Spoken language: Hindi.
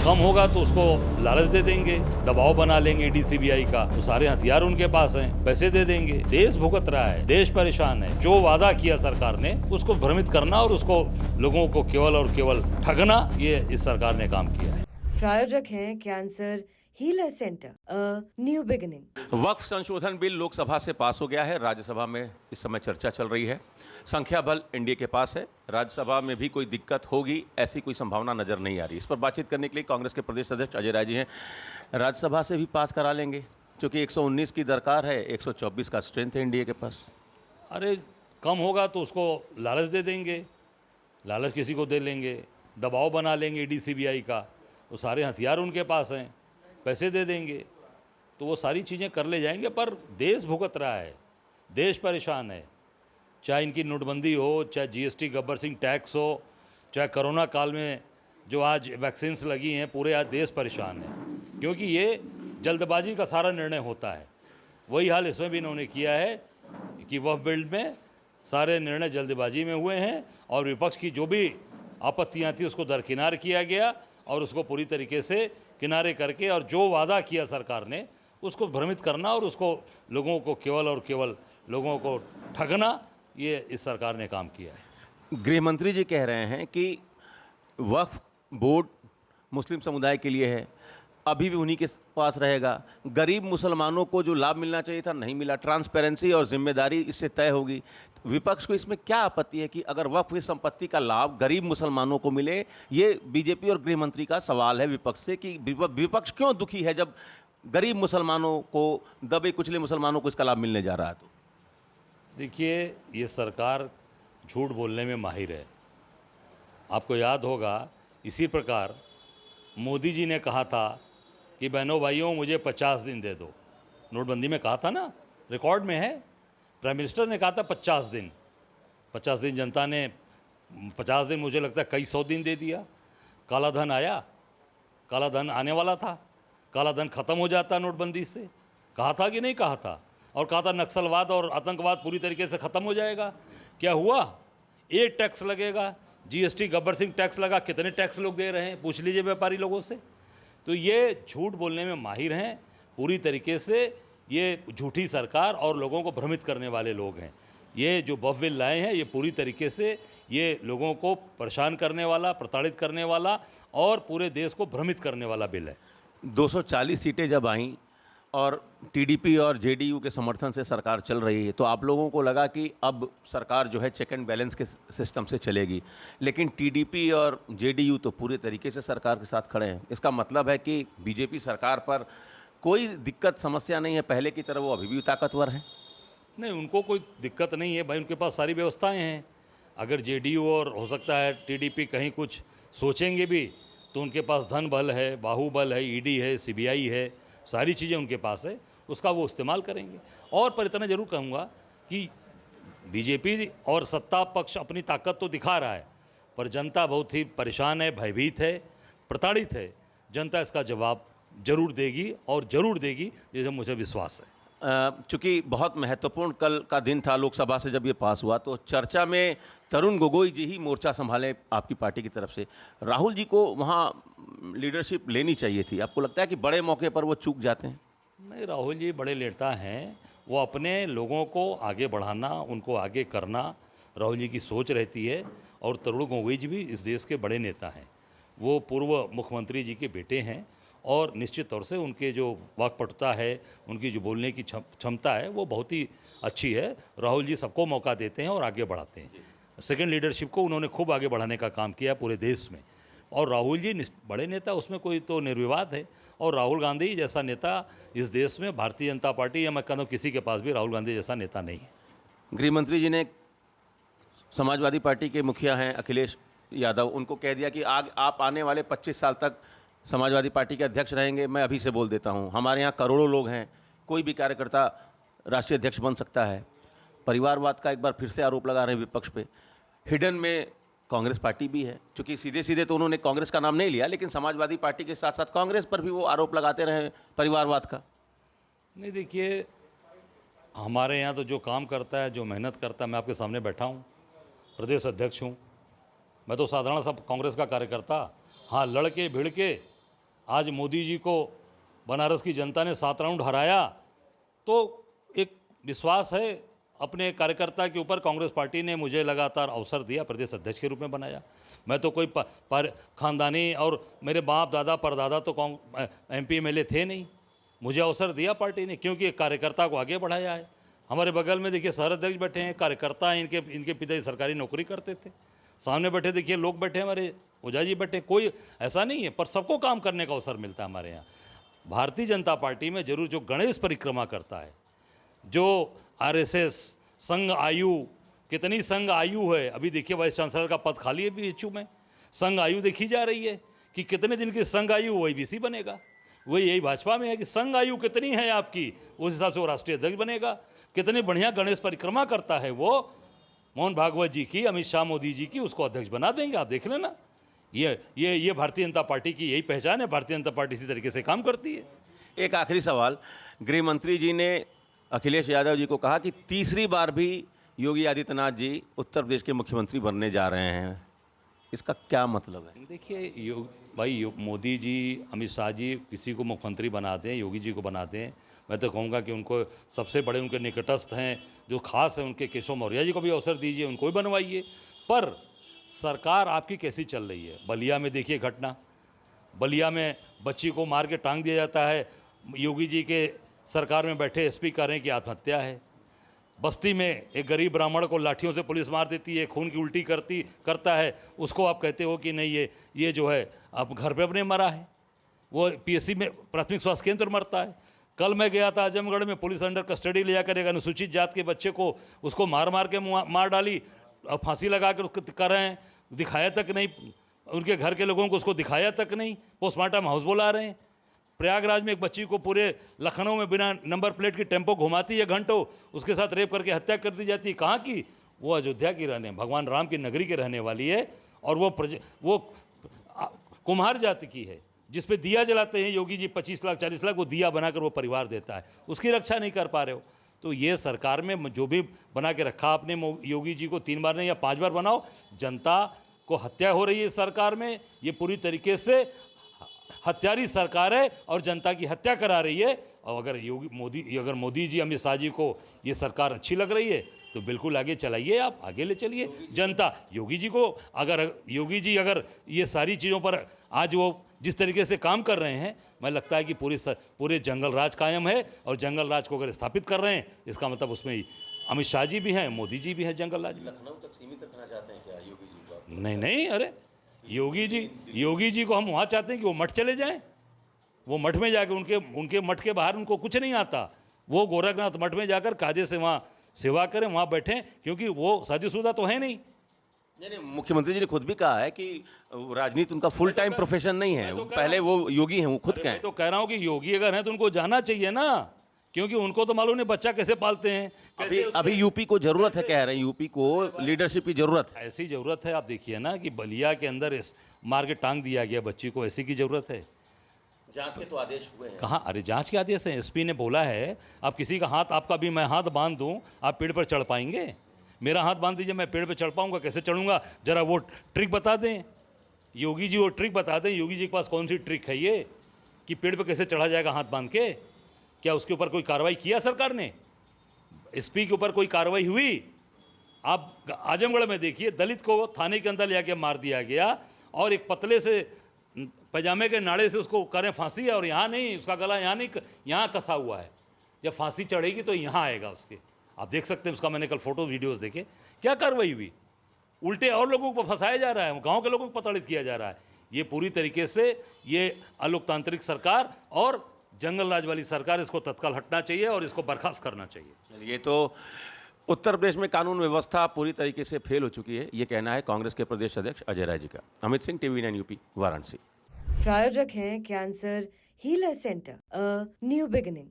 कम होगा तो उसको लालच दे देंगे, दबाव बना लेंगे डीसीबीआई का, तो सारे हथियार उनके पास हैं, पैसे दे देंगे। देश भुगत रहा है, देश परेशान है। जो वादा किया सरकार ने उसको भ्रमित करना और उसको लोगों को केवल और केवल ठगना, ये इस सरकार ने काम किया है। प्रायोजक हैं cancer healer centre, a new beginning. वक्फ संशोधन बिल लोकसभा से पास हो गया है। राज्यसभा में इस समय चर्चा चल रही है। संख्या बल एनडीए के पास है। राज्यसभा में भी कोई दिक्कत होगी ऐसी कोई संभावना नजर नहीं आ रही। इस पर बातचीत करने के लिए कांग्रेस के प्रदेश अध्यक्ष अजय राय जी हैं। राज्यसभा से भी पास करा लेंगे क्योंकि 119 की दरकार है, 124 का स्ट्रेंथ है एनडीए के पास। अरे कम होगा तो उसको लालच दे देंगे, लालच किसी को दे लेंगे, दबाव बना लेंगे डीसीबीआई का, तो सारे हथियार उनके पास हैं, पैसे दे देंगे, तो वो सारी चीज़ें कर ले जाएंगे। पर देश भुगत रहा है, देश परेशान है। चाहे इनकी नोटबंदी हो, चाहे जीएसटी गब्बर सिंह टैक्स हो, चाहे कोरोना काल में जो आज वैक्सीन्स लगी हैं, पूरे आज देश परेशान है, क्योंकि ये जल्दबाजी का सारा निर्णय होता है। वही हाल इसमें भी इन्होंने किया है कि वह बिल में सारे निर्णय जल्दबाजी में हुए हैं और विपक्ष की जो भी आपत्तियां थी उसको दरकिनार किया गया और उसको पूरी तरीके से किनारे करके और जो वादा किया सरकार ने उसको भ्रमित करना और उसको लोगों को केवल और केवल लोगों को ठगना, ये इस सरकार ने काम किया है। गृह मंत्री जी कह रहे हैं कि वक्फ बोर्ड मुस्लिम समुदाय के लिए है, अभी भी उन्हीं के पास रहेगा। गरीब मुसलमानों को जो लाभ मिलना चाहिए था नहीं मिला। ट्रांसपेरेंसी और जिम्मेदारी इससे तय होगी। विपक्ष को इसमें क्या आपत्ति है कि अगर वक्फ की संपत्ति का लाभ गरीब मुसलमानों को मिले? ये बीजेपी और गृह मंत्री का सवाल है विपक्ष से कि विपक्ष क्यों दुखी है जब गरीब मुसलमानों को, दबे कुचले मुसलमानों को इसका लाभ मिलने जा रहा है। तो देखिए, ये सरकार झूठ बोलने में माहिर है। आपको याद होगा इसी प्रकार मोदी जी ने कहा था कि बहनों भाइयों मुझे 50 दिन दे दो। नोटबंदी में कहा था ना, रिकॉर्ड में है। प्राइम मिनिस्टर ने कहा था 50 दिन। 50 दिन जनता ने 50 दिन, मुझे लगता है कई 100 दिन दे दिया। काला धन आया, काला धन आने वाला था, काला धन खत्म हो जाता नोटबंदी से। कहा था कि नहीं कहा था? और कहा था नक्सलवाद और आतंकवाद पूरी तरीके से ख़त्म हो जाएगा। क्या हुआ? एक टैक्स लगेगा, जीएसटी गब्बर सिंह टैक्स लगा। कितने टैक्स लोग दे रहे हैं, पूछ लीजिए व्यापारी लोगों से। तो ये झूठ बोलने में माहिर हैं पूरी तरीके से। ये झूठी सरकार और लोगों को भ्रमित करने वाले लोग हैं। ये जो वक्फ बिल लाए हैं ये पूरी तरीके से ये लोगों को परेशान करने वाला, प्रताड़ित करने वाला और पूरे देश को भ्रमित करने वाला बिल है। 240 सीटें जब आईं और टीडीपी और जेडीयू के समर्थन से सरकार चल रही है, तो आप लोगों को लगा कि अब सरकार जो है चेक एंड बैलेंस के सिस्टम से चलेगी। लेकिन टीडीपी और जेडीयू तो पूरे तरीके से सरकार के साथ खड़े हैं। इसका मतलब है कि बीजेपी सरकार पर कोई दिक्कत, समस्या नहीं है, पहले की तरह वो अभी भी ताकतवर है। नहीं, उनको कोई दिक्कत नहीं है भाई, उनके पास सारी व्यवस्थाएं हैं। अगर जेडीयू और हो सकता है टीडीपी कहीं कुछ सोचेंगे भी तो उनके पास धन बल है, बाहुबल है, ईडी है, सीबीआई है, सारी चीज़ें उनके पास है, उसका वो इस्तेमाल करेंगे। और पर इतना जरूर कहूँगा कि बीजेपी और सत्ता पक्ष अपनी ताकत तो दिखा रहा है, पर जनता बहुत ही परेशान है, भयभीत है, प्रताड़ित है। जनता इसका जवाब जरूर देगी और ज़रूर देगी, जैसे मुझे विश्वास है। चूँकि बहुत महत्वपूर्ण कल का दिन था लोकसभा से जब ये पास हुआ, तो चर्चा में तरुण गोगोई जी ही मोर्चा संभाले आपकी पार्टी की तरफ से। राहुल जी को वहाँ लीडरशिप लेनी चाहिए थी। आपको लगता है कि बड़े मौके पर वो चूक जाते हैं? नहीं, राहुल जी बड़े नेता हैं। वो अपने लोगों को आगे बढ़ाना, उनको आगे करना राहुल जी की सोच रहती है। और तरुण गोगोई जी भी इस देश के बड़े नेता हैं। वो पूर्व मुख्यमंत्री जी के बेटे हैं और निश्चित तौर से उनके जो वाक्पटुता है, उनकी जो बोलने की क्षमता है वो बहुत ही अच्छी है। राहुल जी सबको मौका देते हैं और आगे बढ़ाते हैं। सेकंड लीडरशिप को उन्होंने खूब आगे बढ़ाने का काम किया पूरे देश में। और राहुल जी बड़े नेता, उसमें कोई तो निर्विवाद है। और राहुल गांधी जैसा नेता इस देश में भारतीय जनता पार्टी या मैं कहता हूँ किसी के पास भी राहुल गांधी जैसा नेता नहीं है। गृह मंत्री जी ने समाजवादी पार्टी के मुखिया हैं अखिलेश यादव, उनको कह दिया कि आप आने वाले 25 साल तक समाजवादी पार्टी के अध्यक्ष रहेंगे। मैं अभी से बोल देता हूं, हमारे यहाँ करोड़ों लोग हैं, कोई भी कार्यकर्ता राष्ट्रीय अध्यक्ष बन सकता है। परिवारवाद का एक बार फिर से आरोप लगा रहे हैं विपक्ष पे। हिडन में कांग्रेस पार्टी भी है, चूँकि सीधे सीधे तो उन्होंने कांग्रेस का नाम नहीं लिया, लेकिन समाजवादी पार्टी के साथ साथ कांग्रेस पर भी वो आरोप लगाते रहे परिवारवाद का। नहीं, देखिए, हमारे यहाँ तो जो काम करता है, जो मेहनत करता है, मैं आपके सामने बैठा हूँ, प्रदेश अध्यक्ष हूँ। मैं तो साधारण सा कांग्रेस का कार्यकर्ता, हाँ, लड़के भिड़ के आज मोदी जी को बनारस की जनता ने 7 राउंड हराया तो एक विश्वास है अपने कार्यकर्ता के ऊपर। कांग्रेस पार्टी ने मुझे लगातार अवसर दिया, प्रदेश अध्यक्ष के रूप में बनाया। मैं तो कोई खानदानी और मेरे बाप दादा परदादा तो MP MLA थे नहीं, मुझे अवसर दिया पार्टी ने, क्योंकि एक कार्यकर्ता को आगे बढ़ाया है। हमारे बगल में देखिए शहर अध्यक्ष बैठे हैं, कार्यकर्ता हैं, इनके पिताजी सरकारी नौकरी करते थे। सामने बैठे देखिए लोग बैठे, हमारे ओझा जी बैठे, कोई ऐसा नहीं है, पर सबको काम करने का अवसर मिलता है हमारे यहाँ। भारतीय जनता पार्टी में जरूर जो गणेश परिक्रमा करता है, जो RSS संघ आयु, कितनी संघ आयु है, अभी देखिए वाइस चांसलर का पद खाली है BHU में, संघ आयु देखी जा रही है कि कितने दिन की संघ आयु, वही VC बनेगा। वही यही भाजपा में है कि संघ आयु कितनी है आपकी, उस हिसाब से वो राष्ट्रीय अध्यक्ष बनेगा। कितनी बढ़िया गणेश परिक्रमा करता है वो, मोहन भागवत जी की, अमित शाह मोदी जी की, उसको अध्यक्ष बना देंगे, आप देख लेना। ये भारतीय जनता पार्टी की यही पहचान है। भारतीय जनता पार्टी इसी तरीके से काम करती है। एक आखिरी सवाल, गृह मंत्री जी ने अखिलेश यादव जी को कहा कि तीसरी बार भी योगी आदित्यनाथ जी उत्तर प्रदेश के मुख्यमंत्री बनने जा रहे हैं, इसका क्या मतलब है? देखिए मोदी जी, अमित शाह जी किसी को मुख्यमंत्री बना दें, योगी जी को बना दें, मैं तो कहूँगा कि उनको सबसे बड़े उनके निकटस्थ हैं, जो खास हैं, उनके केशव मौर्य जी को भी अवसर दीजिए, उनको भी बनवाइए। पर सरकार आपकी कैसी चल रही है? बलिया में देखिए घटना, बलिया में बच्ची को मार के टांग दिया जाता है, योगी जी के सरकार में बैठे SP कह रहे हैं कि आत्महत्या है। बस्ती में एक गरीब ब्राह्मण को लाठियों से पुलिस मार देती है, खून की उल्टी करता है, उसको आप कहते हो कि नहीं ये जो है अब घर पे अपने मरा है, वो PSC में प्राथमिक स्वास्थ्य केंद्र मरता है। कल मैं गया था आजमगढ़ में, पुलिस अंडर कस्टडी लिया कर एक अनुसूचित जात के बच्चे को, उसको मार के मार डाली और फांसी लगा कर उसको कर रहे हैं, दिखाया तक नहीं, उनके घर के लोगों को उसको दिखाया तक नहीं, पोस्टमार्टम हाउस बुला रहे हैं। प्रयागराज में एक बच्ची को पूरे लखनऊ में बिना नंबर प्लेट की टेम्पो घुमाती है घंटों, उसके साथ रेप करके हत्या कर दी जाती है। कहाँ की? वो अयोध्या की रहने, भगवान राम की नगरी के रहने वाली है, और वो कुम्हार जाति की है, जिस पे दिया जलाते हैं योगी जी 25 लाख 40 लाख, वो दिया बनाकर वो परिवार देता है, उसकी रक्षा नहीं कर पा रहे हो। तो ये सरकार में जो भी बना के रखा आपने योगी जी को 3 बार नहीं या 5 बार बनाओ, जनता को हत्या हो रही है सरकार में, ये पूरी तरीके से हत्यारी सरकार है और जनता की हत्या करा रही है। और अगर मोदी जी, अमित शाह जी को ये सरकार अच्छी लग रही है तो बिल्कुल आगे चलाइए, आप आगे ले चलिए। जनता योगी जी को, अगर ये सारी चीज़ों पर आज वो जिस तरीके से काम कर रहे हैं, मैं लगता है कि पूरे जंगल राज कायम है, और जंगल राज को अगर स्थापित कर रहे हैं, इसका मतलब उसमें अमित शाह जी भी हैं, मोदी जी भी हैं जंगल राज में। लखनऊ तक सीमित रखना चाहते हैं क्या योगी जी को? नहीं, अरे योगी जी को हम वहाँ चाहते हैं कि वो मठ चले जाएं, वो मठ में जाकर उनके मठ के बाहर उनको कुछ नहीं आता, वो गोरखनाथ मठ में जाकर कायदे से वहाँ सेवा करें, वहाँ बैठें, क्योंकि वो शादीशुदा तो है नहीं। मुख्यमंत्री जी ने खुद भी कहा है कि राजनीति उनका फुल टाइम प्रोफेशन नहीं है, पहले वो योगी हैं, वो खुद कहें। तो कह रहा हूँ कि योगी अगर हैं तो उनको जाना चाहिए ना, क्योंकि उनको तो मालूम नहीं बच्चा कैसे पालते हैं। अभी यूपी को जरूरत है, कह रहे हैं यूपी को लीडरशिप की जरूरत है। ऐसी जरूरत है, आप देखिए ना कि बलिया के अंदर मार के टांग दिया गया बच्ची को, ऐसी की जरूरत है। जांच के तो आदेश हुए हैं। कहाँ? अरे जांच के आदेश हैं, SP ने बोला है, आप किसी का हाथ, आपका भी मैं हाथ बांध दूं, आप पेड़ पर चढ़ पाएंगे? मेरा हाथ बांध दीजिए, मैं पेड़ पर चढ़ पाऊंगा? कैसे चढ़ूंगा? जरा वो ट्रिक बता दें, योगी जी वो ट्रिक बता दें, योगी जी के पास कौन सी ट्रिक है ये कि पेड़ पर कैसे चढ़ा जाएगा हाथ बांध के? क्या उसके ऊपर कोई कार्रवाई किया सरकार ने? SP के ऊपर कोई कार्रवाई हुई? आप आजमगढ़ में देखिए, दलित को थाने के अंदर ले आके मार दिया गया, और एक पतले से पैजामे के नाड़े से उसको करें फांसी है, और यहाँ नहीं, उसका गला यहाँ नहीं, यहाँ कसा हुआ है। जब फांसी चढ़ेगी तो यहाँ आएगा उसके, आप देख सकते हैं उसका। मैंने कल फोटो वीडियोस देखे, क्या कार्रवाई हुई? उल्टे और लोगों को फंसाया जा रहा है, गांव के लोगों को प्रताड़ित किया जा रहा है। ये पूरी तरीके से ये अलोकतांत्रिक सरकार और जंगल राज वाली सरकार, इसको तत्काल हटना चाहिए और इसको बर्खास्त करना चाहिए। चलिए, तो उत्तर प्रदेश में कानून व्यवस्था पूरी तरीके से फेल हो चुकी है, ये कहना है कांग्रेस के प्रदेश अध्यक्ष अजय राय जी का। Amit Singh, TV9 UP, Varanasi. प्रायोजक हैं cancer healer centre, a new beginning.